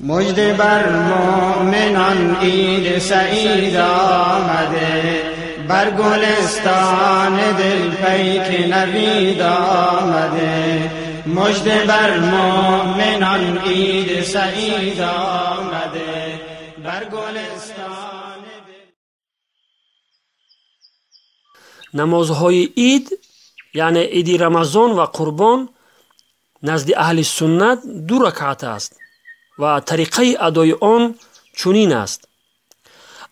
مژده بر مؤمنان عید سعید آمده، بر گلستان دل پیک نوید آمده. مژده بر مؤمنان عید سعید آمده، بر گلستان دل. نمازهای عید یعنی عید رمضان و قربان نزد اهل سنت 2 رکعت است و طریقه ادای آن چنین است: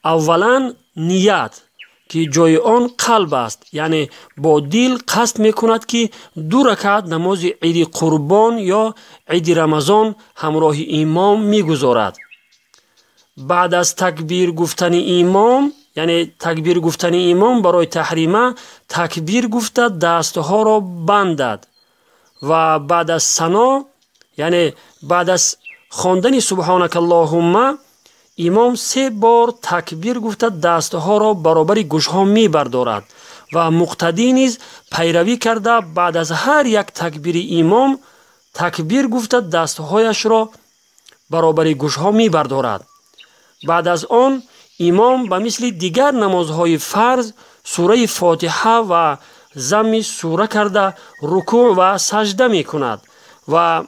اولا نیت که جای آن قلب است، یعنی با دل قصد میکند که 2 رکعت نماز عید قربان یا عید رمضان همراه امام میگذارد. بعد از تکبیر گفتن امام، یعنی تکبیر گفتن امام برای تحریمه، تکبیر گفته دستها را بندد و بعد از ثنا، یعنی بعد از خواندن سبحانک اللهم، امام 3 بار تکبیر گفته دستها را برابر گوشها می بردارد و مقتدی نیز پیروی کرده بعد از هر یک تکبیر امام تکبیر گفته دستهایش را برابر گوشها می بردارد. بعد از آن امام به مثل دیگر نمازهای فرض سوره فاتحه و ضم سوره کرده رکوع و سجده می کند و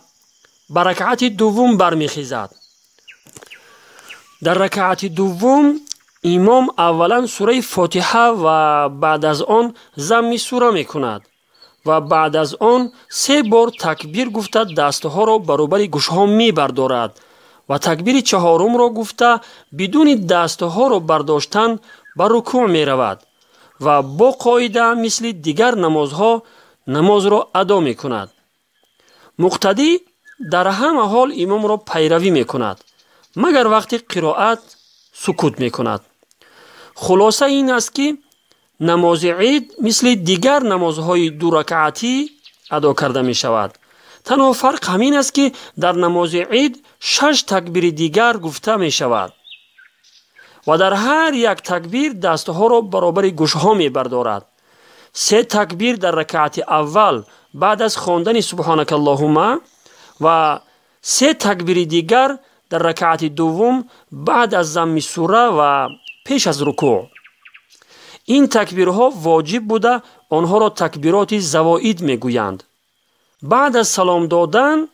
به رکعت دوم برمیخیزد. در رکعت دوم امام اولا سوره فاتحه و بعد از آن ضم سوره می کند و بعد از آن 3 بار تکبیر گفته دستها را برابر گوشها می بردارد و تکبیر 4م را گفته بدون دستها را برداشتن به رکوع می رود و با قاعده مثل دیگر نمازها نماز را ادا می کند. مقتدی در همه حال امام را پیروی می کند مگر وقتی قرائت سکوت می کند. خلاصه این است که نماز عید مثل دیگر نمازهای 2 رکعتی ادا کرده می شود. تنها فرق همین است که در نماز عید 6 تکبیر دیگر گفته می شود و در هر یک تکبیر دستها را برابر گوشها می بردارد. 3 تکبیر در رکعت اول بعد از خواندن سبحانک اللهم و 3 تکبیر دیگر در رکعت دوم بعد از ضم سوره و پیش از رکوع. این تکبیرها واجب بوده آنها را تکبیرات زوائد می گویند. بعد از سلام دادن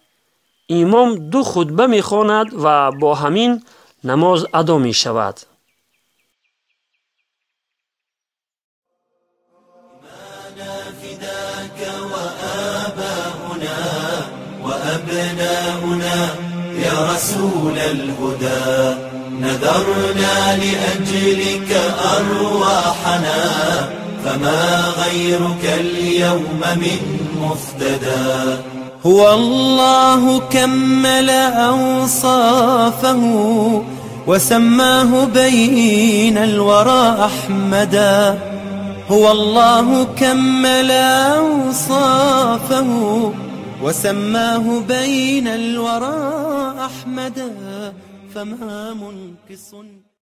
امام 2 خطبه می خواند و با همین نماز ادا می شود. وأبناؤنا يا رسول الهدى نذرنا لأجلك أرواحنا فما غيرك اليوم من مفتدى. هو الله كمل أوصافه وسماه بين الورى أحمدا. هو الله كمل أوصافه وسماه بين الورى أحمدا. فما منقص